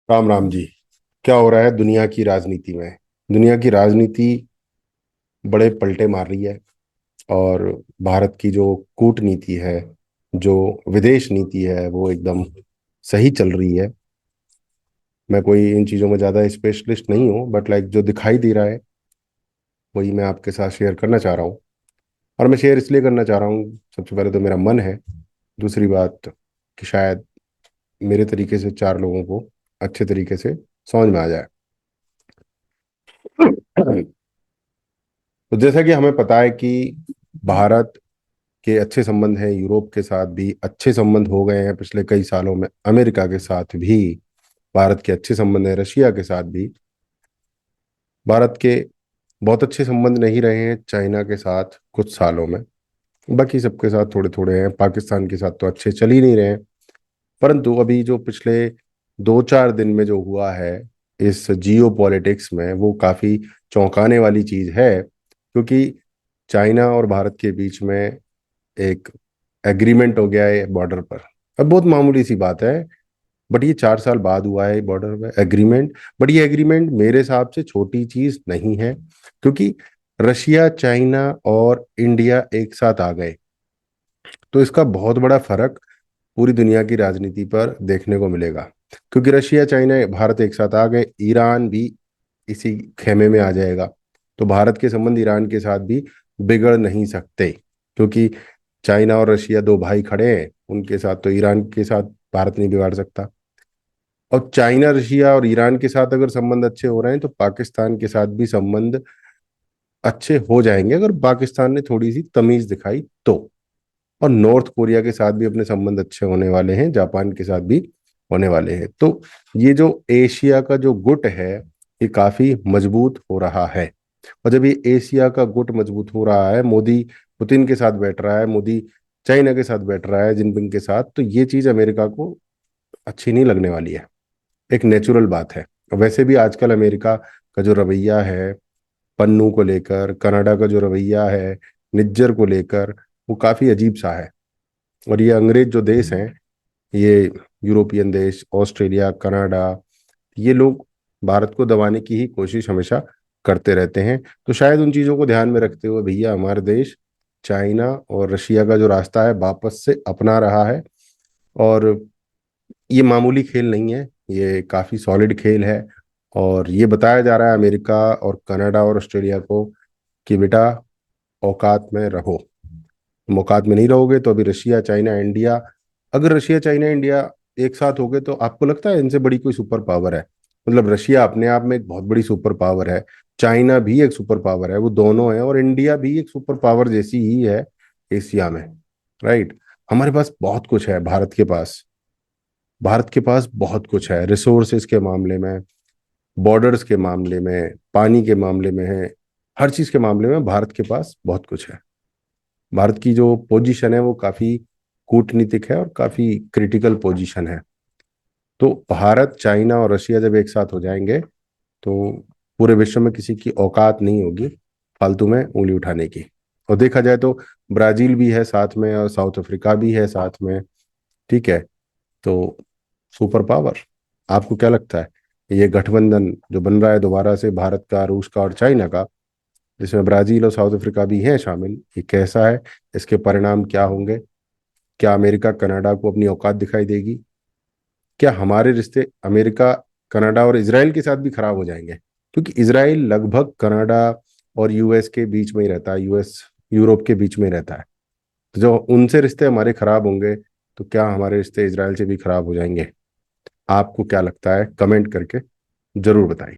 राम राम जी। क्या हो रहा है दुनिया की राजनीति में? दुनिया की राजनीति बड़े पलटे मार रही है। और भारत की जो कूटनीति है, जो विदेश नीति है, वो एकदम सही चल रही है। मैं कोई इन चीज़ों में ज़्यादा स्पेशलिस्ट नहीं हूँ, बट लाइक जो दिखाई दे रहा है वही मैं आपके साथ शेयर करना चाह रहा हूँ। और मैं शेयर इसलिए करना चाह रहा हूँ, सबसे पहले तो मेरा मन है। दूसरी बात कि शायद मेरे तरीके से चार लोगों को अच्छे तरीके से समझ में आ जाए। तो जैसा कि हमें पता है कि भारत के अच्छे संबंध हैं, यूरोप के साथ भी अच्छे संबंध हो गए हैं पिछले कई सालों में, अमेरिका के साथ भी भारत के अच्छे संबंध हैं, रशिया के साथ भी। भारत के बहुत अच्छे संबंध नहीं रहे हैं चाइना के साथ कुछ सालों में। बाकी सबके साथ थोड़े थोड़े हैं, पाकिस्तान के साथ तो अच्छे चल ही नहीं रहे हैं। परंतु अभी जो पिछले 2-4 दिन में जो हुआ है इस जियो पॉलिटिक्स में, वो काफी चौंकाने वाली चीज है, क्योंकि चाइना और भारत के बीच में एक एग्रीमेंट हो गया है बॉर्डर पर। अब बहुत मामूली सी बात है, बट ये 4 साल बाद हुआ है बॉर्डर पे एग्रीमेंट। बट ये एग्रीमेंट मेरे हिसाब से छोटी चीज नहीं है, क्योंकि रशिया, चाइना और इंडिया एक साथ आ गए, तो इसका बहुत बड़ा फर्क पूरी दुनिया की राजनीति पर देखने को मिलेगा। क्योंकि रशिया, चाइना, भारत एक साथ आ गए, ईरान भी इसी खेमे में आ जाएगा। तो भारत के संबंध ईरान के साथ भी बिगड़ नहीं सकते, क्योंकि चाइना और रशिया दो भाई खड़े हैं, उनके साथ तो ईरान के साथ भारत नहीं बिगाड़ सकता। और चाइना, रशिया और ईरान के साथ अगर संबंध अच्छे हो रहे हैं, तो पाकिस्तान के साथ भी संबंध अच्छे हो जाएंगे, अगर पाकिस्तान ने थोड़ी सी तमीज दिखाई तो। और नॉर्थ कोरिया के साथ भी अपने संबंध अच्छे होने वाले हैं, जापान के साथ भी होने वाले हैं। तो ये जो एशिया का जो गुट है, ये काफी मजबूत हो रहा है। और जब ये एशिया का गुट मजबूत हो रहा है, मोदी पुतिन के साथ बैठ रहा है, मोदी चाइना के साथ बैठ रहा है, जिनपिंग के साथ, तो ये चीज अमेरिका को अच्छी नहीं लगने वाली है। एक नेचुरल बात है। वैसे भी आजकल अमेरिका का जो रवैया है पन्नू को लेकर, कनाडा का जो रवैया है निज्जर को लेकर, वो काफी अजीब सा है। और ये अंग्रेज जो देश हैं, ये यूरोपियन देश, ऑस्ट्रेलिया, कनाडा, ये लोग भारत को दबाने की ही कोशिश हमेशा करते रहते हैं। तो शायद उन चीज़ों को ध्यान में रखते हुए भैया हमारा देश चाइना और रशिया का जो रास्ता है वापस से अपना रहा है। और ये मामूली खेल नहीं है, ये काफ़ी सॉलिड खेल है। और ये बताया जा रहा है अमेरिका और कनाडा और ऑस्ट्रेलिया को कि बेटा औकात में रहो। तुम औकात में नहीं रहोगे तो अभी रशिया, चाइना, इंडिया, अगर रशिया, चाइना, इंडिया एक साथ हो गए, तो आपको लगता है इनसे बड़ी कोई सुपर पावर है? मतलब रशिया अपने आप में एक बहुत बड़ी सुपर पावर है, चाइना भी एक सुपर पावर है, वो दोनों है, और इंडिया भी एक सुपर पावर जैसी ही है एशिया में। राइट। हमारे पास बहुत कुछ है, भारत के पास बहुत कुछ है, रिसोर्सेज के मामले में, बॉर्डर्स के मामले में, पानी के मामले में है, हर चीज के मामले में भारत के पास बहुत कुछ है। भारत की जो पोजीशन है वो काफी कूटनीतिक है और काफी क्रिटिकल पोजीशन है। तो भारत, चाइना और रशिया जब एक साथ हो जाएंगे, तो पूरे विश्व में किसी की औकात नहीं होगी फालतू में उंगली उठाने की। और देखा जाए तो ब्राजील भी है साथ में, और साउथ अफ्रीका भी है साथ में। ठीक है। तो सुपर पावर, आपको क्या लगता है ये गठबंधन जो बन रहा है दोबारा से, भारत का, रूस का और चाइना का, जिसमें ब्राजील और साउथ अफ्रीका भी हैं शामिल, ये कैसा है? इसके परिणाम क्या होंगे? क्या अमेरिका कनाडा को अपनी औकात दिखाई देगी? क्या हमारे रिश्ते अमेरिका, कनाडा और इसराइल के साथ भी खराब हो जाएंगे? क्योंकि इसराइल लगभग कनाडा और यूएस के बीच में ही रहता है, यूएस यूरोप के बीच में ही रहता है। तो जो उनसे रिश्ते हमारे खराब होंगे, तो क्या हमारे रिश्ते इसराइल से भी खराब हो जाएंगे? आपको क्या लगता है? कमेंट करके जरूर बताइए।